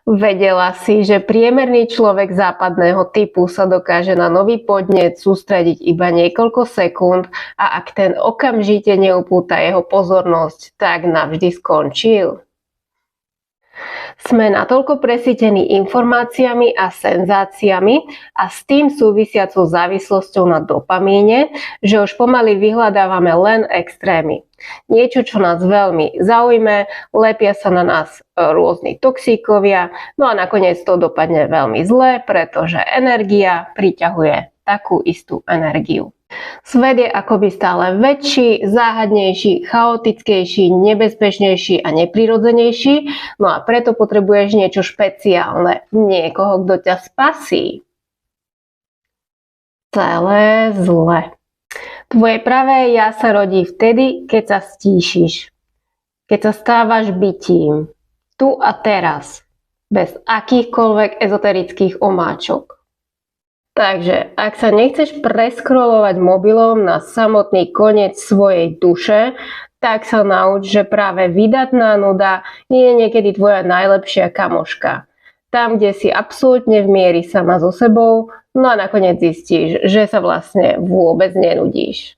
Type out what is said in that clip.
Vedela si, že priemerný človek západného typu sa dokáže na nový podnet sústrediť iba niekoľko sekúnd a ak ten okamžite neupúta jeho pozornosť, tak navždy skončil? Sme natoľko presýtení informáciami a senzáciami a s tým súvisiacou závislosťou na dopamíne, že už pomaly vyhľadávame len extrémy. Niečo, čo nás veľmi zaujme, lepia sa na nás rôzni toxíkovia, no a nakoniec to dopadne veľmi zle, pretože energia priťahuje takú istú energiu. Svet je akoby stále väčší, záhadnejší, chaotickejší, nebezpečnejší a neprirodzenejší, no a preto potrebuješ niečo špeciálne, niekoho, kto ťa spasí. Celé zle. Tvoje pravé ja sa rodí vtedy, keď sa stíšiš. Keď sa stávaš bytím. Tu a teraz. Bez akýchkoľvek ezoterických omáčok. Takže, ak sa nechceš preskrolovať mobilom na samotný koniec svojej duše, tak sa nauč, že práve vydatná nuda je niekedy tvoja najlepšia kamoška. Tam, kde si absolútne v mieri sama so sebou, no a nakoniec zistíš, že sa vlastne vôbec nenudíš.